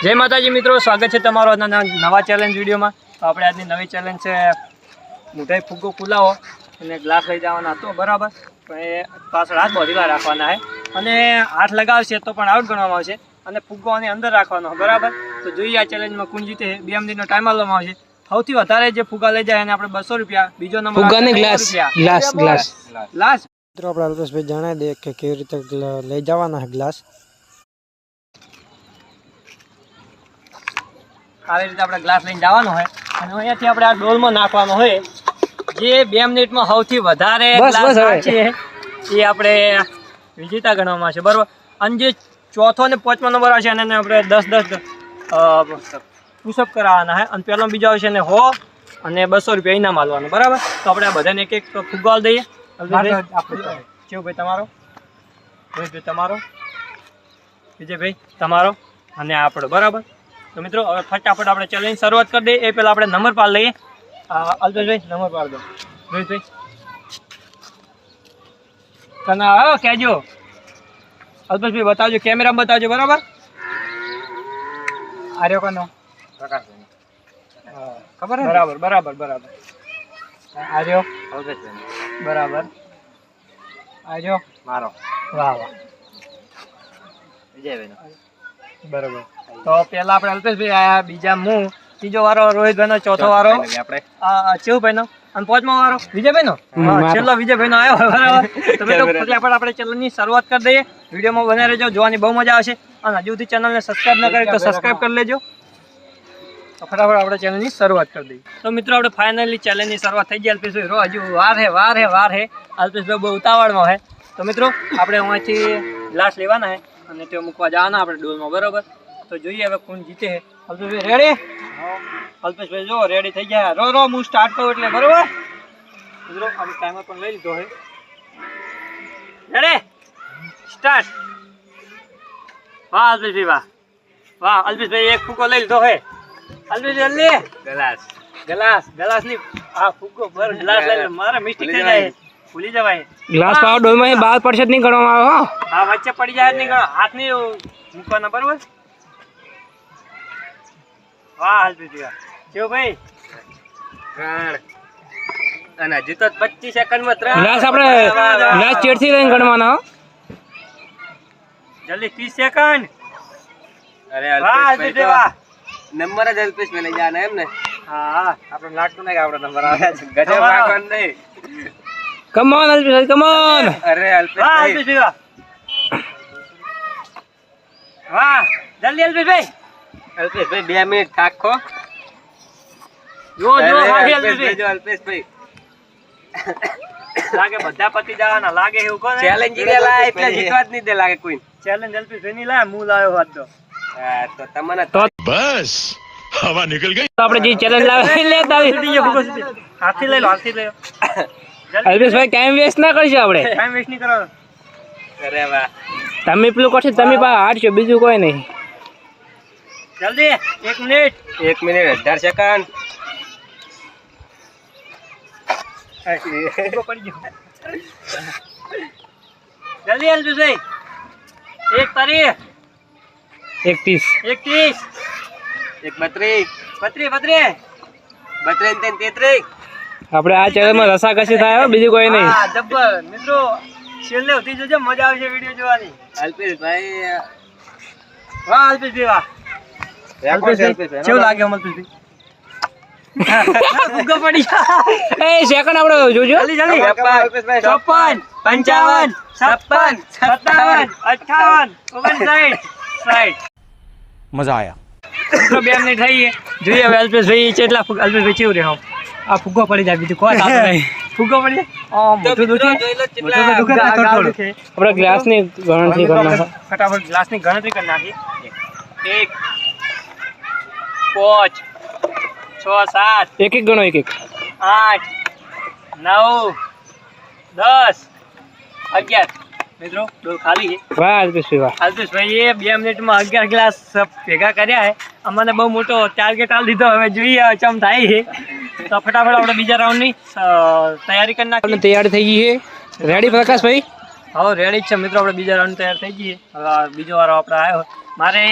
जय माताजी मित्रों, स्वागत है तमारो नवा चैलेंज वीडियो में। तो આપણે આજની નવી ચેલેન્જ છે મોઢે ફુગ્ગો ફૂલાવો અને ગ્લાસ લઈ જવાનો હતો બરાબર। પણ એ પાછળ હાથ બોધીલા રાખવાના છે અને હાથ લગાવશે તો પણ આઉટ ગણવામાં આવશે અને ફુગ્ગો આની અંદર રાખવાનો બરાબર। તો જોઈએ આ ચેલેન્જમાં કોણ જીતે। 2 મિનિટનો ટાઈમ આપવામાં આવશે। સૌથી વધારે જે ફુગ્ગા લઈ જાય એને આપણે 200 રૂપિયા, બીજો નંબર ફુગ્ગાને ગ્લાસ મિત્રો આપણે અલ્પેશભાઈ જણાવી દે કે કેવી રીતે લઈ જવાના છે ગ્લાસ। આવી રીતે આપણે ગ્લાસ લઈને જવાનો હોય અને અહીંયાથી આપણે આ ડોલમાં નાખવાનો હોય। જે 2 મિનિટમાં સૌથી વધારે ગ્લાસ નાખશે એ આપણે વિજેતા ગણવામાં આવશે બરાબર। અને જે ચોથો ને પાંચમો નંબર આવશે એને આપણે 10 પુશઅપ કરાવવાના છે અને પહેલો બીજો આવશે ને 100 અને 200 રૂપિયા ઇનામ આલવાનું બરાબર। તો આપણે આ બધાને એક એક ફુગ્ગો આલ દઈએ। શિવભાઈ તમારો, રોહિતભાઈ તમારો, વિજયભાઈ તમારો અને આપણો બરાબર। तो मित्रों હવે फटाफट આપણે ચેલેન્જ શરૂઆત કરી દઈએ। એ પહેલા આપણે નંબર પાડ લઈએ। અલ્પેશભાઈ નંબર પાડ દો, રોહિતભાઈ કના આવો કહેજો। અલ્પેશભાઈ બતાવજો, કેમેરામાં બતાવજો બરાબર। આર્યો કનો પ્રકાશભાઈ, ખબર છે બરાબર બરાબર બરાબર। આર્યો અલ્પેશભાઈ બરાબર, આર્યો મારો, વાહ વાહ વિજયભાઈ બરાબર। तो पहला આપણે અલ્પેશભાઈ આયા, બીજા હું, ત્રીજો વારો રોહિતભાઈનો, ચોથો વારો આપણે શિવભાઈનો અને પાંચમો વારો વિજયભાઈનો। છેલ્લો વિજયભાઈનો આવ્યો બરાબર। તો મિત્રો ફટાફટ આપણે ચેલેન્જની શરૂઆત કરી દઈએ। વિડીયોમાં બને રહેજો, જોવાની બહુ મજા આવશે। અને હજુ સુધી ચેનલને સબસ્ક્રાઇબ ન કરી તો સબસ્ક્રાઇબ કરી લેજો। તો ફટાફટ આપણે ચેલેન્જની શરૂઆત કરી દઈએ। તો મિત્રો આપણે ફાઇનલી ચેલેન્જની શરૂઆત થઈ ગઈ। અલ્પેશભાઈ રો હજુ વાર હે અલ્પેશભાઈ બહુ ઉતાવળમાં છે। તો મિત્રો આપણે અહીંથી ગ્લાસ લેવાના છે અને તે મૂકવા જવાના આપણે ડોલમાં બરાબર। तो જોઈએ હવે કોણ જીતે। અલ્પેશભાઈ રેડી? અલ્પેશભાઈ જો રેડી થઈ ગયા। રો હું સ્ટાર્ટ કરું એટલે બરોબર મિત્રો આપણે ટાઈમર પણ લઈ લીધો છે। Ready start. વાહ અલ્પેશભાઈ વાહ વાહ। અલ્પેશભાઈ એક ફૂગો લઈ લીધો છે। અલ્પેશભાઈ જલ્દી ગ્લાસ ની આ ફૂગો પર ગ્લાસ લઈ લે, મારે મિસ્ટેક થઈ જાય, ભૂલી જવાય। ગ્લાસ પાવ ડોલમાં 12% નહીં ગણવામાં આવે। હા વચ્ચે પડી જાય નહીં, હાથ નહીં મૂકવાના બરોબર। વાહ અલ્પેશભાઈ કેવો ભાઈ અને હજી તો 25 સેકન્ડમાં 3 ગ્લાસ આપણે ગ્લાસ ચેડથી લઈને ગણવાના। જલ્દી 30 સેકન્ડ। અરે વાહ અલ્પેશભાઈ વાહ। નંબર જ અલ્પેશભાઈ લઈ જાના એમ ને? હા આપણે લાગતું નહીં કે આપણો નંબર આવે છે, ગજબ રાખવાનું નહીં। Come on Alpeshbhai come on. અરે વાહ અલ્પેશભાઈ અલ્પેશભાઈ વાહ વાહ જલ્દી અલ્પેશભાઈ 2 મિનિટ થાકો। જો ખાલી અલ્પેશભાઈ જો અલ્પેશભાઈ લાગે બધા પતી જવાના લાગે એવું કોને ચેલેન્જ જીતે લાય એટલે જીતવા જ નહીં દે લાગે કોઈ। ચેલેન્જ અલ્પેશભાઈ ની લાય, હું લાવ્યો હોત તો હા તો તમને તો बस हवा निकल गई। આપણે જે ચેલેન્જ લાવે લેતા હાથથી લઈ લો, હાથથી લઈ લો। અલ્પેશભાઈ ટાઈમ વેસ્ટ ના કરજો આપણે। ટાઈમ વેસ્ટ નહીં કરવાનો। અરે વાહ તમે પેલું કરશો, તમે પા હારશો, બીજું કોઈ નહીં। જલ્દી 1 મિનિટ 1 મિનિટ 18 સેકન્ડ। પડી ગયો જલ્દી અલ્પેશભાઈ 1 તારીખ 31 31 32 33 આપણે આ ચેલેન્જમાં રસાકસી થાય, બીજું કોઈ નહીં। હા જબ્બર મિત્રો, છેલ્લે સુધી જોજો, મજા આવશે વિડિયો જોવાની। અલ્પેશભાઈ વાહ અલ્પેશભાઈ વાહ। અલ્પેશભાઈ કેવું લાગે અલ્પેશભાઈ? ફુગ્ગો પડી ગયા। એ સેકન્ડ આપણે જોજો। જલ્દી જલ્દી 54 55 56 57 58 59 60 मजा आया। 2 મિનિટ થઈ ગઈ। જોઈએ હવે અલ્પેશભાઈ કેટલા અલ્પેશભાઈ કેવું રહે? આ ફુગ્ગો પડી જાય, બીજું કોઈ થતું નહીં। ફુગ્ગો પડી જાય મોટું દુખે, આપણે ગ્લાસની ગણતરી કરવાના છે। ફટાફટ ગ્લાસની ગણતરી કરી નાખી। 1 5 6 7 એક એક ગણો, એક 8 9 10 11 મિત્રો ડોલ ખાલી છે। વાહ અલ્પેશભાઈ વાહ। અલ્પેશભાઈ એ 2 મિનિટમાં 11 ગ્લાસ ભેગા કર્યા છે। અમને બહુ મોટો ટાર્ગેટ આલ દીધો, હવે જોઈએ ચમ થાય છે। તો ફટાફટ આપણે બીજા રાઉન્ડની તૈયારી કરી નાખીએ। તૈયાર થઈ ગઈ છે, રેડી પ્રકાશભાઈ? હવે રેડી જ છે મિત્રો, આપણે બીજા રાઉન્ડ તૈયાર થઈ જઈએ। હવે બીજો વારો આપણે આવ્યો, મારે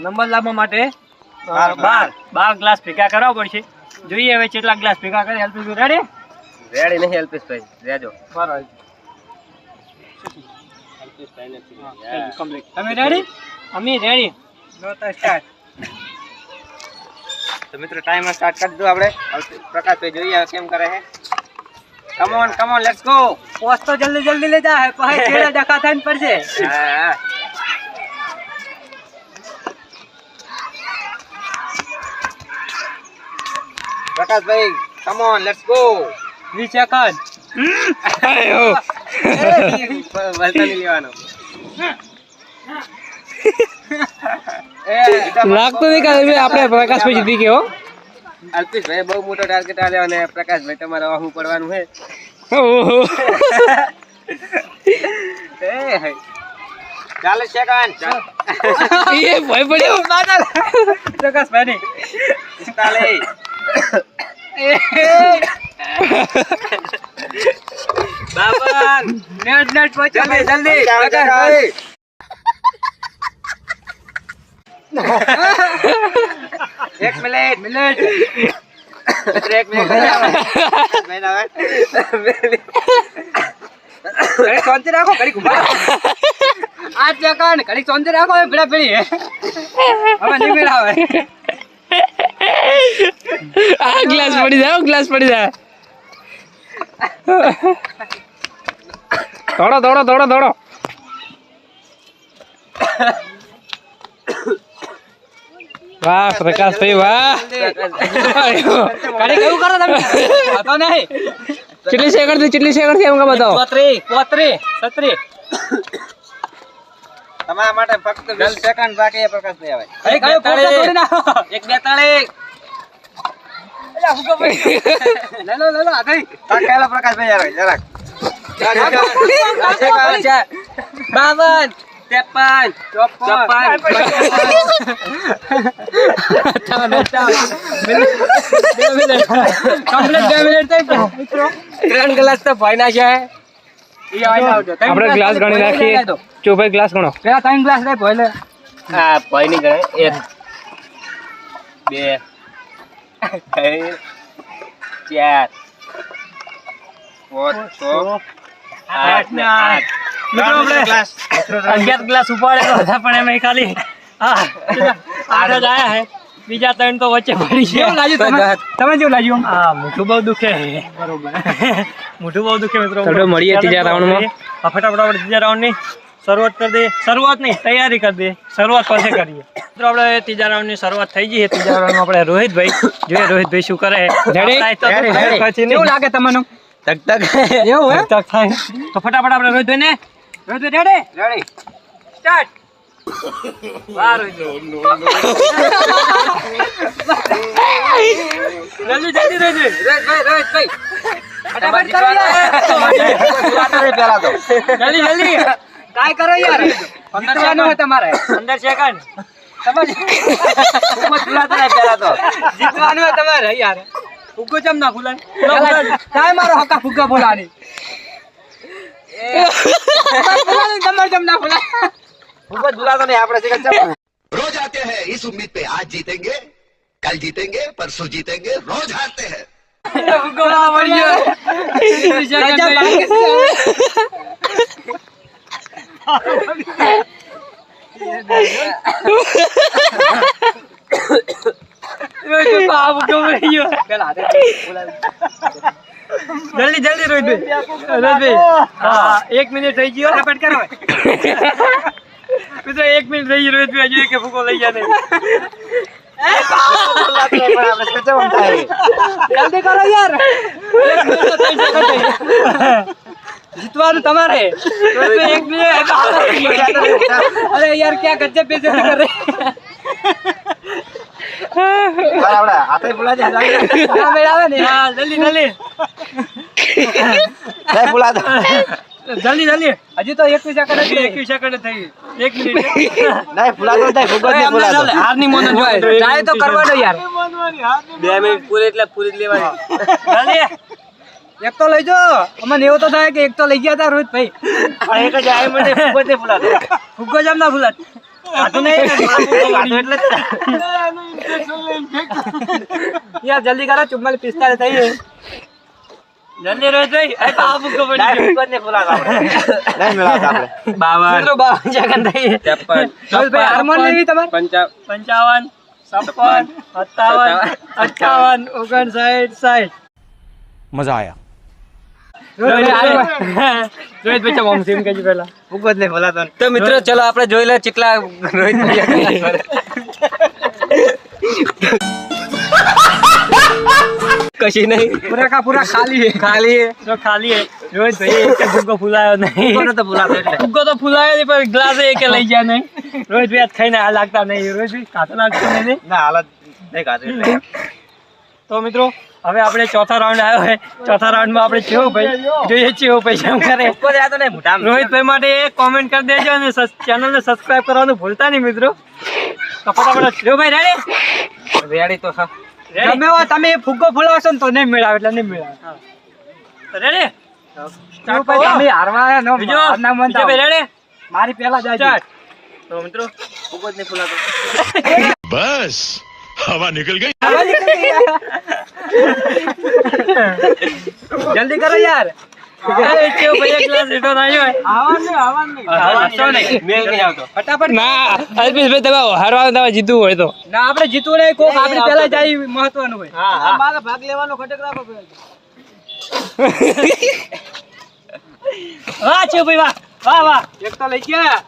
નંબર લાવવા માટે 12. 12 ગ્લાસ ભેગા કરવા પડશે. જોઈએ હવે કેટલા ગ્લાસ ભેગા કરે. અલ્પેશભાઈ રેડી? રેડી નહીં અલ્પેશભાઈ, રેજો. બરાબર. તમે રેડી? અમે રેડી. નો તો સ્ટાર્ટ. તો મિત્રો ટાઈમર સ્ટાર્ટ કરી દીધું આપણે. પ્રકાશભાઈ જોઈએ હવે કેમ કરે છે. Come on let's go. Post તો જલ્દી લઈ જા. પછી છેડે ડખા થઈને પડશે. હા. Prakashbhai come on let's go. 20 second. વલતા નહીં લેવાનો. લાગતું નહીં કે આપણે પ્રકાશભાઈ જીતી ગયો. અલ્પેશભાઈ બહુ મોટો ટાર્ગેટ આલ્યો અને પ્રકાશભાઈ તમારે વાહું પડવાનું છે. એ 40 સેકન્ડ. એ ભય પડ્યો. પ્રકાશભાઈ 45. નેટ પહોંચો. જલ્દી પ્રકાશભાઈ. એક મિનિટ. એક મિનિટ. શાંતિ રાખો. ઘડી ઘુમા. 8 સેકન્ડ. ઘડી શાંતિ રાખો. ભેડા ભેડી હવે નહીં મેળાવે. આ ગ્લાસ પડી જાય, ગ્લાસ પડી જાય. દોડો. વાહ પ્રકાશભાઈ વાહ. ઘડી કેવું કરો તમે? હતો નહીં. કેટલી સેકન્ડ થી એમ બતાવો. 35 36 તમારા માટે ફક્ત 20 સેકન્ડ બાકી છે પ્રકાશભાઈ. હવે અરે કયો પોસ્ટર તોડી નાખો. 142. લે લો આ થઈ. કાકેલા પ્રકાશભાઈ યાર જરાક. 52 3 ગ્લાસ તો ભાઈ ના છે. આપણે ગ્લાસ ગણી નાખીએ. ચોભાઈ ગ્લાસ ગણો. પેલા 3 ગ્લાસ લઈ ભોય લે. હા ભાઈ ની ગણે 1 2 3 4 5 6 8 મિત્રો આપણે 11 ગ્લાસ ઉપાડેલો હતા પણ એમાં ખાલી 8 જ આયા હે. બીજા 3 તો વચ્ચે પડી છે. કેવું લાગ્યું તમે જેવું લાગ્યું? હા મોઢું બહુ દુખે. બરોબર. મોઢું બહુ દુખે મિત્રો. તો મળીએ ત્રીજા રાઉન્ડમાં. ફટાફટ આપણે ત્રીજા રાઉન્ડની શરૂઆત કરી દઈએ. શરૂઆત નહીં, તૈયારી કરી દઈએ. શરૂઆત પછી કરીએ. મિત્રો આપણે ત્રીજા રાઉન્ડની શરૂઆત થઈ ગઈ છે. ત્રીજા રાઉન્ડમાં આપણે રોહિતભાઈ જોઈએ રોહિતભાઈ શું કરે. કેવું લાગે તમને? ધક એવું હે? તક થાય. તો ફટાફટ આપણે રોહિતભાઈને રેડી સ્ટાર્ટ. વાહ રોહિતભાઈ જલ્દી રોહિતભાઈ ફટાફટ કરો યાર. જલ્દી કાય કરો યાર. 15 સેકન્ડ હોય તમારે. 15 સેકન્ડ. જીતવાનું હોય તમારે યાર. ફુગ્ગો ચમ ના ફૂલાય. કાય મારો હકા ફુગ્ગા ફૂલાની. તમારે ચમ ના ફૂલાય. ફુગ્ગો ઝુલાતો નહીં આપણે શીખર ચમ. रोज आते हैं इस उम्मीद पे आज जीतेंगे कल जीतेंगे परसों जीतेंगे रोज हारते हैं ફુગ્ગો મળી ગયો. જલ્દી રોહિતભાઈ. હા 1 મિનિટ થઈ ગયો. ફટાફટ કરો મિત્રો. 1 મિનિટ થઈ ગઈ. રોહિતભાઈ જોઈએ કે ફૂગો લઈ જાય. જલ્દી કરો યાર. જીતવાનું તમારે. 1 મિનિટ. અરે યાર ક્યાં ગજબ બેइज्जती कर रहे. આપણે હાથે બોલા દે. આવે ને. હા જલ્દી નહીં બોલા દે. જલ્દી હજી તો 21 સેકન્ડ થઈ. 21 સેકન્ડ થઈ. 1 મિનિટ. નહીં બોલા દો. નહીં ફુગ્ગો નહીં બોલા દો. હારની મોન જોય. ટ્રાય તો કરવાનો યાર. 2 મિનિટ પૂરી એટલે પૂરી જ લેવાની. જલ્દી એક તો લઈ જો. અમને એવું તો થાય કે એક તો લઈ ગયા હતા રોહિતભાઈ. એક જ આય મને ફુગ્ગો નહીં બોલા દો. ફુગ્ગો જમ ના ફૂલાત. ખાધું નહીં એટલે યાર જલ્દી કરો 44 45 થઈ ગઈ જલ્દી રોહિતભાઈ આ તો આ ફુગ્ગો પડી ગયો ફુગ્ગો ને ફુલાવા નહીં મેળવતા આપણે 52 મિત્રો 52 સેકન્ડ થઈ 53 રોહિતભાઈ હારમાન લેવી તમારે 55 56 57 58 59 60 मजा आया રોહિતભાઈ ચમ આમ સીમ કેજી પહેલા ફુગ્ગો જ નહીં બોલાતો તો મિત્રો ચલો આપણે જોઈ લે ચેટલા રોહિતભાઈ કશી નહીં પૂરા ખાલી હે જો ખાલી હે રોહિતભાઈ એક ફુગ્ગો ફૂલાયો નહીં ફુગ્ગો તો ફૂલાતો એટલે ફુગ્ગો તો ફૂલાયો નહીં પણ ગ્લાસ એક લઈ ગયા નહીં રોહિતભાઈ આજ ખાઈને આ લાગતા નહીં રોહિતભાઈ કાતો લાગતો નહીં ના હાલત નહીં ખાધું એટલે તો મિત્રો હવે આપણે ચોથા રાઉન્ડ આવ્યો છે ચોથા રાઉન્ડમાં આપણે ચેવુભાઈ જોઈએ ચેવુભાઈ શું કરે ફુગ્ગો જ આ તો નહીં મોટા રોહિતભાઈ માટે એક કોમેન્ટ કરી દેજો અને ચેનલને સબસ્ક્રાઇબ કરવાનું ભૂલતા નહીં મિત્રો તો ફટાફટ ચેવુભાઈ રેડી રેડી તો હા તમે તમે ફુગ્ગો ફૂલાવશો ને તો નહીં મેળાવે એટલે નહીં મેળાવે રેડી તમે હારવા નો હારના મન બીજો રેડી મારી પહેલા જાય તો મિત્રો ફુગ્ગો જ નહીં ફૂલાતો बस हवा निकल गई જલ્દી કરો યાર ફટાફટ ના અલ્પેશભાઈ તમે હારવાનું તમે જીતવું હોય તો ના આપણે જીતવું નહીં કોક આપણે પહેલા જાય મહત્વનું હોય મારા ભાગ લેવાનો ખટક રાખો વાહ છે ભાઈ વાહ વાહ વાહ એક તો લઈ ગયા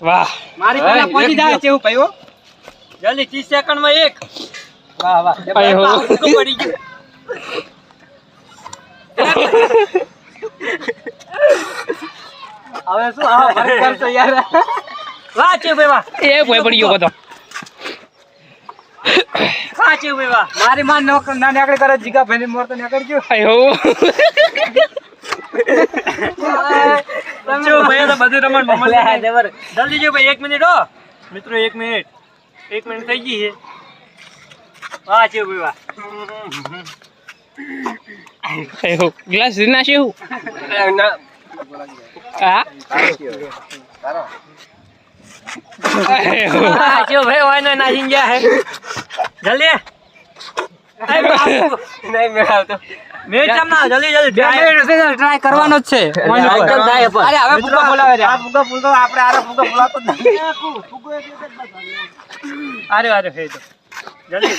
વાહ મારી પહેલા પહોંચી જાય છે ભાઈ હો જલ્દી 30 સેકન્ડમાં એક વાહ વાહ પડી ગયું હવે શું આ ફરક કરશો યાર વાહ છે ભાઈ વાહ એ ભાઈ પડી ગયો તો વાહ છે ભાઈ વાહ મારી માં ના નીકળે કરે જીગા ભાઈ મોર તો નીકળ ગયો આયો જો ભાઈ તો બધું રમણ મમલ જબર જલ્દી જો ભાઈ 1 મિનિટ હો મિત્રો 1 મિનિટ 1 મિનિટ થઈ ગઈ છે વાહ છે ભાઈ વાહ આયો ગ્લાસ દીના છે હું ના હા જો ભાઈ વાય ના ગયા હે જલ્દી નહીં મેળવતો મિનિટ કેમ ના જલ્દી ટ્રાય કરવાનો જ છે અરે હવે ફુગ્ગો બોલાવે છે આ ફુગ્ગો ફૂલતો આપણે આરે ફુગ્ગો બોલાતો જ નહીં અરે અરે હે તો જલ્દી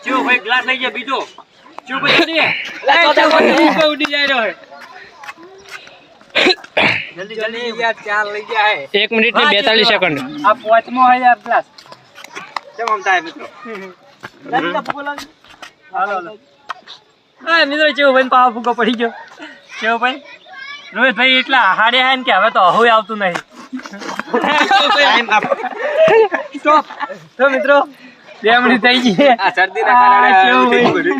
ચો ભાઈ ગ્લાસ લઈ ગયા બીજો ચો ભાઈ જલ્દી ફુગ્ગો ઉડી જાય રહ્યો જલ્દી જલ્દી યાર ચાર લઈ ગયા હે 1 મિનિટ ને 42 સેકન્ડ આ પાંચમો હે યાર ગ્લાસ કેમ આમ થાય મિત્રો જલ્દી તો ફુગ્ગો લાવ હાલો હા મિત્રો ચેવો ભાઈ પાવા ફુગ્ગો પડી ગયો ચેવો ભાઈ રોહિતભાઈ એટલા હાડે હે ને કે હવે તો હવે આવતું નહીં સ્ટોપ તો મિત્રો 2 મિનિટ થઈ ગઈ આ શરદીના કારણે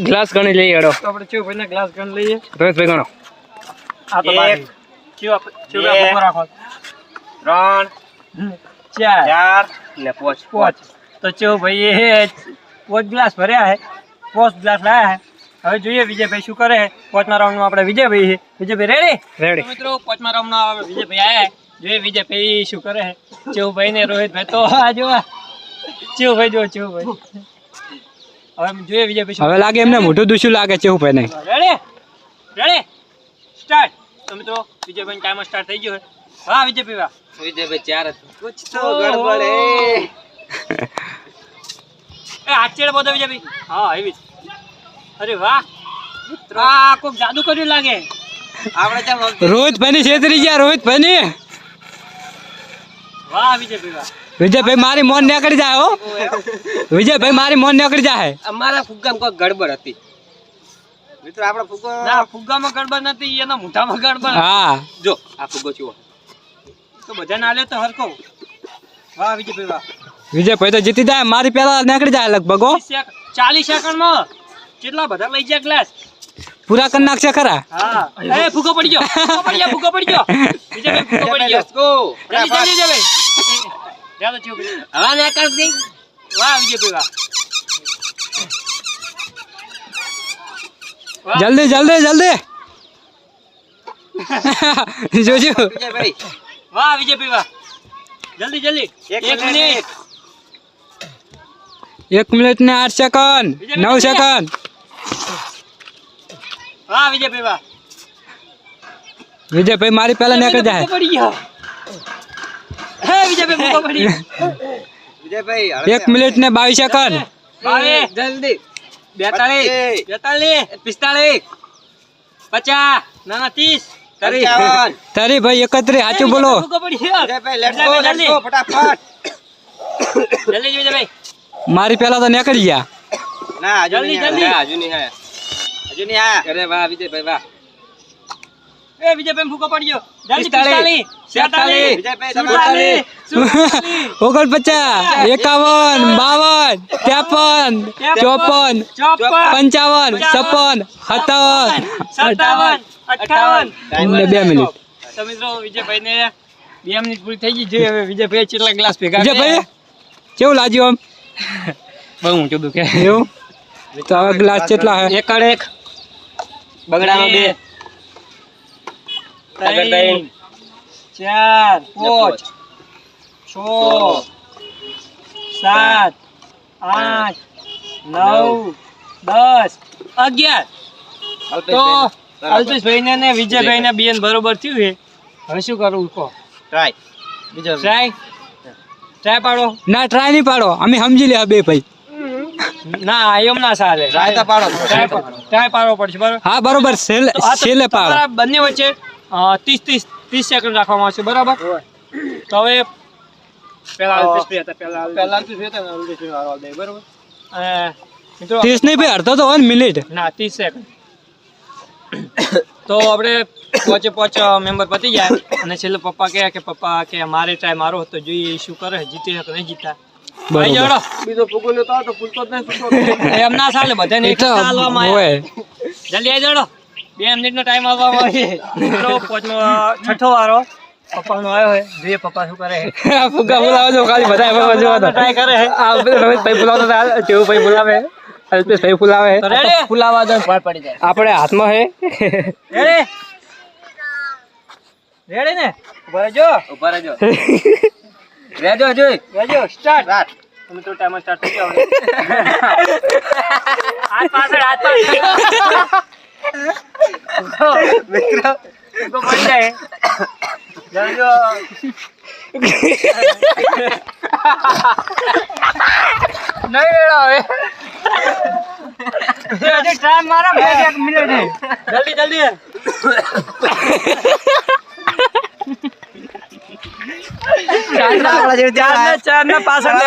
ગ્લાસ ગણી લઈએ એડો તો આપણે ચેવો ભાઈને ગ્લાસ ગણ લઈએ રોહિતભાઈ ગણો આ તો બાર ચેવો ફુગ્ગો રાખો 3 4 ને 5 તો ચેવો ભાઈ એ 5 ગ્લાસ ભર્યા હે 5 ગ્લાસ લાયા હે હવે જોઈએ વિજયભાઈ શું કરે છે પાંચમા રાઉન્ડમાં આપણે વિજયભાઈ છે વિજયભાઈ રેડી મિત્રો પાંચમા રાઉન્ડમાં વિજયભાઈ આયા જોઈએ વિજયભાઈ શું કરે છે ચેવુભાઈ ને રોહિતભાઈ તો આ જો ચેવુભાઈ જો ચેવુભાઈ હવે જોઈએ વિજયભાઈ હવે લાગે એમને મોઢું દુશ્યું લાગે ચેવુભાઈ ને રેડી સ્ટાર્ટ તો મિત્રો વિજયભાઈ ટાઈમર સ્ટાર્ટ થઈ ગયો છે વાહ વિજયભાઈ વાહ વિજયભાઈ 4 કુછ તો ગડબડ હે એ આચેડ બોલો વિજયભાઈ હા એવી અરે વાહ આ કોક જાદુ કર્યું લાગે આપણે કેમ રોહિતભાઈ ની છેતરી ગયા રોહિતભાઈ ની વાહ વિજયભાઈ વાહ વિજયભાઈ મારી મોન નીકળી જાય હો વિજયભાઈ મારી મોન નીકળી જાય અમારા ફુગ્ગામાં કોઈ ગડબડ હતી મિત્રો આપણો ફુગ્ગો ના ફુગ્ગામાં ગડબડ નથી એના મોઢામાં ગડબડ હા જો આ ફુગ્ગો ચુઓ તો બધા ના લે તો હરખો વાહ વિજયભાઈ વાહ વિજયભાઈ તો જીતી જાય મારી પહેલા નીકળી જાય લગભગ 40 સેકન્ડમાં કેટલા બધા લઈ ગયા ગ્લાસ પૂરા કરી નાખશે ખરા હા એ ફુગ્ગો પડી ગયો ફુગ્ગો પડી ગયો વિજયભાઈ ફુગ્ગો પડી ગયો લેટ્સ ગો જલ્દી વિજયભાઈ જાદો ચૂપ હવા ને કર દે વાહ વિજયભાઈ વાહ જલ્દી જલ્દી જલ્દી જોજો વિજયભાઈ વાહ વિજયભાઈ વાહ જલ્દી જલ્દી 1 મિનિટ 1 મિનિટ ને 8 સેકન્ડ 9 સેકન્ડ હા વિજયભાઈ વાહ વિજયભાઈ મારી પહેલા નીકળી જાય પડી ગયો હે વિજયભાઈ મૂકો પડી ગયો વિજયભાઈ 1 મિનિટ ને 22 સેકન્ડ જલ્દી 42 45 50 ના 30 55 તારી ભાઈ 31 સાચું બોલો મૂકો પડી ગયો વિજયભાઈ લેટ્સ ગો ફટાફટ જલ્દી વિજયભાઈ મારી પહેલા તો નીકળી ગયા ના હજુ જલ્દી, નહીં જલ્દી. આયા. હજુ નહીં આયા અરે વાહ વિજયભાઈ વાહ એ વિજયભાઈ મૂકો પડી ગયો જલ્દી 45 46 વિજયભાઈ 2 મિનિટ તો મિત્રો વિજયભાઈને 2 મિનિટ પૂરી થઈ ગઈ છે હવે વિજયભાઈ કેટલા ગ્લાસ ભેગા વિજયભાઈ કેવું લાગ્યું બહુ ઊંચું દુખે આમ એવું તો હવે ગ્લાસ કેટલા હે એક બગડામાં 2 આગળ 3 4 5 6 7 8 9 10 11 તો અલ્પેશભાઈને ને વિજયભાઈને બેન બરોબર થયું છે હવે શું કરવું કહો ટ્રાય બીજો ટ્રાય પાડો ના ટ્રાય નહીં પાડો અમે સમજી લે બે ભાઈ ના એમ ના ચાલે ટ્રાય તો પાડો ટ્રાય પાડવો પડશે બરોબર હા બરોબર છેલ્લે તો આ તો છેલ્લે પાડો તમારા બંને વચ્ચે 30 સેકન્ડ રાખવામાં આવશે બરાબર તો હવે પહેલા અલ્પેશભાઈ હતા પહેલા અલ્પેશભાઈ હતા ને અલ્પેશભાઈ વાળો દે બરાબર મિત્રો 30 નહીં ભાઈ અડધો તો હોય ને મિનિટ ના 30 સેકન્ડ તો આપણે પોચ મેમ્બર પતી જાય અને છેલ્લે પપ્પા કહે કે પપ્પા કે મારે ટ્રાય મારો તો જોઈએ એ શું કરે જીતે કે નહીં જીતા ભાઈ જડો બીજો ફૂગો લેતો તો ફૂલતો જ નહીં એમ ના ચાલે બધાને એક ચાલવામાં આવે જલ્દી આવી જડો 2 મિનિટનો ટાઈમ આવવામાં આવે મિત્રો પોચનો છઠ્ઠો વારો પપ્પાનો આવ્યો છે જોઈએ પપ્પા શું કરે છે ફુગ્ગા બોલાવો છો ખાલી બધા જોવા તો ટ્રાય કરે છે આ રમેશભાઈ બોલાવો તો જેવુંભાઈ બોલાવે અલ્પેશભાઈ બોલાવે તો રેડી ફુલાવા દો પડી જાય આપણે હાથમાં હે રેડી રેડી ને ઉભા રહેજો ઉપર રહેજો રેજો રેજો સ્ટાર્ટ તમે તો ટાઈમર સ્ટાર્ટ થઈ ગયો હાથ પાછળ મિત્રો તો પડી જાય રેજો નહીં રેડો હવે હજી ટાઈમ મારો 1 મિનિટ જલ્દી ચારના પાછળ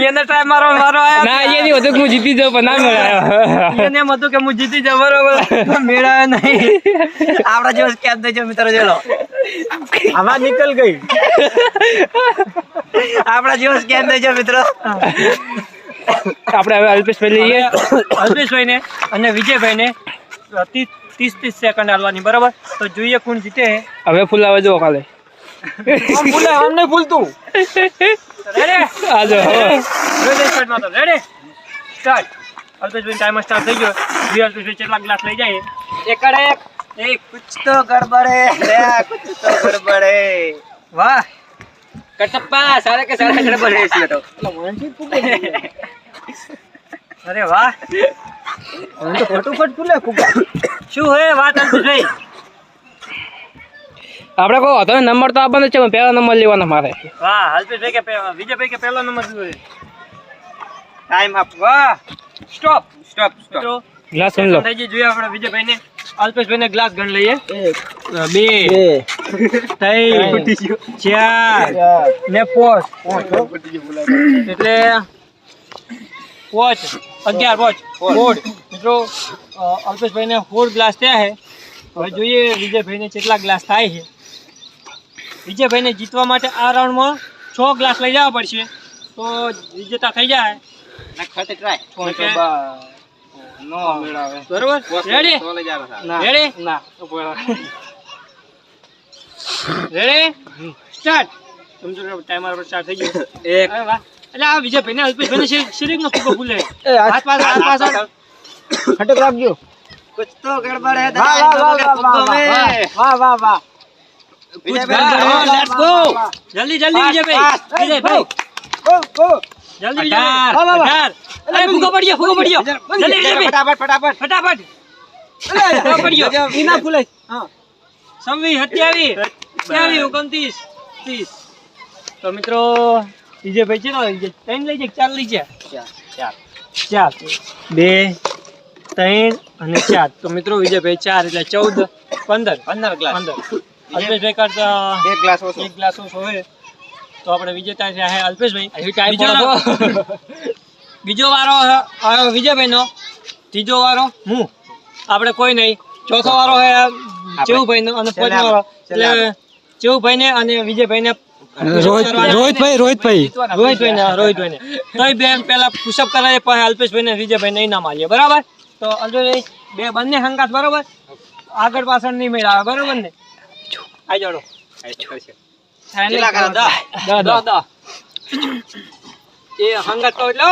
એને ટાઈમ મારો આયો ના એ નહીં હતું કે હું જીતી જાઉં પણ ના મેળાયો એને એમ હતું કે હું જીતી જાઉં બરોબર મેળાયો નહીં આપડા જેવો સ્કેમ થઈ ગયો મિત્રો જેલો આમાં નીકળ ગઈ આપડા જેવો સ્કેમ થઈ ગયો મિત્રો આપણે હવે અલ્પેશભાઈ લઈએ અલ્પેશભાઈને અને વિજયભાઈને 30 સેકન્ડ હાલવાની બરાબર તો જોઈએ કોણ જીતે હવે ફુલાવા જો કાલે નહીં ભૂલતું રેડી આજો રેડી સ્ટાર્ટ અલ્પેશભાઈ ટાઈમર સ્ટાર્ટ થઈ ગયો અલ્પેશભાઈ કેટલા ગ્લાસ લઈ જાય એક कुछ तो गड़बड़ है कुछ तो गड़बड़ है વાહ कटप्पा सारे के सारे गड़बड़ है इसमें तो અરે વાહ તો ફટોફટ ખુલે ફુગ્ગા શું હે વાત અલ્પેશભાઈ આપણે કોઈ હતો નંબર તો આપવાનો છે પણ પહેલો નંબર લેવાનો મારે વાહ અલ્પેશભાઈ કે વિજયભાઈ કે પહેલો નંબર જોઈએ टाइम अप વાહ સ્ટોપ स्टॉप મિત્રો ગ્લાસ ગણ લો થઈ ગઈ જોઈએ આપણે વિજયભાઈને અલ્પેશભાઈને ગ્લાસ ગણ લઈએ 2 3 4 ને 5 એટલે 11 4 મિત્રો અલ્પેશભાઈને 4 ગ્લાસ થયા છે હવે જોઈએ વિજયભાઈને કેટલા ગ્લાસ થાય છે વિજયભાઈને જીતવા માટે આ રાઉન્ડમાં 6 ગ્લાસ લઈ જવા પડશે તો વિજેતા થઈ જાય ना खाते ट्राई Okay. नो मेळावे બરોબર રેડી तो ले जा रहा રેડી ના રેડી સ્ટાર્ટ સમજો ટાઈમર પર સ્ટાર્ટ થઈ ગયો एक અરે વાહ એટલે આ વિજયભાઈને અલ્પેશભાઈને શરીર નો ફૂગો ફૂલે હાથ પાછળ ફટક રાખજો कुछ तो गड़बड़ है दादा इन लोगों के फुग्गों में વાહ વાહ વાહ વિજયભાઈ, let's go. જલ્દી વિજયભાઈ. વિજયભાઈ. જલ્દી વિજયભાઈ. 18. અરે ફૂગો પડ્યો. જલ્દી વિજયભાઈ. ફટાફટ ફટાફટ. ફૂગો પડ્યો. ઈના ફૂલે 26, 27, 29, 30. તો મિત્રો વિજયભાઈ ચેલો લઈ જાય? 3 લઈ જાય, 4 લઈ જાય? 4. 2, 3 અને 4. તો મિત્રો વિજયભાઈ 4 એટલે 14, 15 ગ્લાસ. 15. અલ્પેશભાઈ કરતા એક ગ્લાસ ઓછો. એક ગ્લાસ ઓછો હોય તો આપણે વિજેતા છે અલ્પેશભાઈ. બીજો વારો આવ્યો વિજયભાઈનો, ત્રીજો વારો હું, આપણે કોઈ નહીં. ચોથો વારો હે ચેવુભાઈનો અને પાંચમો વારો એટલે ચેવુભાઈને અને વિજયભાઈને રોહિતભાઈ રોહિતભાઈને તોય બે પહેલા પુશઅપ કરાય પછી અલ્પેશભાઈને વિજયભાઈને ઇનામ આલીએ. બરાબર? તો અલ્પેશભાઈ બે બંને હંગાત બરોબર, આગળ પાછળ નહીં મેળ આવે. બરોબર ને? આઈ જાડો કેટલા કરો? 10. એ હંગાત કહો એટલે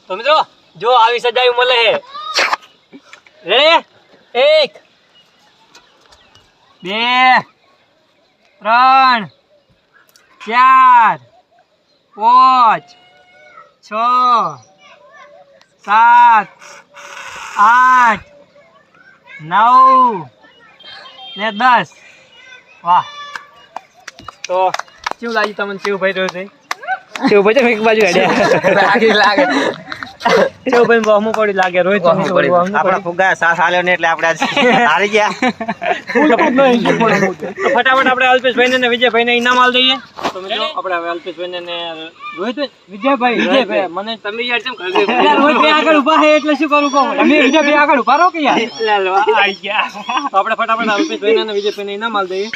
તો મિત્રો જો આવી સજાયું મળે હે. રેડી? 1, 2, 3, 4, 5, 6, 7, 8, 9 ને 10. વાહ! તો કેવું લાગ્યું તમને? કેવું ભાઈ રહ્યો છે? કેવું ભાઈ તો એક બાજુ હેડ્યા લાગે કેવું ભાઈ બહુ પડી લાગે? રોહિત આપણા ફુગા સાથ આલ્યો ને એટલે આપણે આજે હારી ગયા. તો ફટાફટ આપણે અલ્પેશભાઈને ને વિજયભાઈને ઇનામ આલ દઈએ. તો મિત્રો આપણે હવે અલ્પેશભાઈને ને વિજયભાઈ મને તમે યાર કેમ કરી રોહિતભાઈ આગળ ઊભા છે એટલે શું કરું કહો? તમે વિજયભાઈ આગળ ઊભા રહો કે યાર આવી ગયા. તો આપણે ફટાફટ અલ્પેશભાઈને ને વિજયભાઈને ઇનામ આલ દઈએ.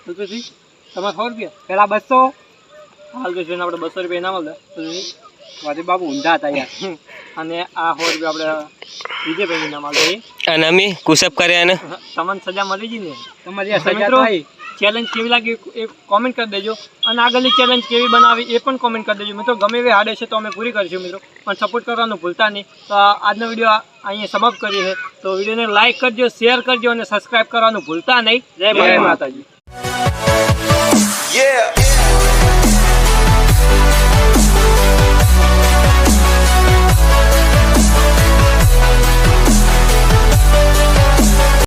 અલ્પેશભાઈ તમારે 100 રૂપિયા પેલા 200. અલ્પેશભાઈને આપણે 200 રૂપિયા ઇનામ આલ દે. વાદી બાબુ ઊંધા હતા યાર. અને આ 100 રૂપિયા આપણે વિજયભાઈને ઇનામ આલ દઈએ. અને અમે કુશઅપ કર્યા ને તમને સજા મળી ગઈ ને? તમારી સજા થઈ. ચેલેન્જ કેવી લાગી એ કોમેન્ટ કરી દેજો, અને આગળની ચેલેન્જ કેવી બનાવી એ પણ કોમેન્ટ કરી દેજો. મિત્રો ગમે એવી હાડે છે તો અમે પૂરી કરીશું મિત્રો, પણ સપોર્ટ કરવાનું ભૂલતા નહીં. તો આજનો વિડીયો અહીંયા સમાપ્ત કરીએ છે. તો વિડીયોને લાઇક કરજો, શેર કરજો અને સબસ્ક્રાઈબ કરવાનું ભૂલતા નહીં. જય માતાજી. Yeah.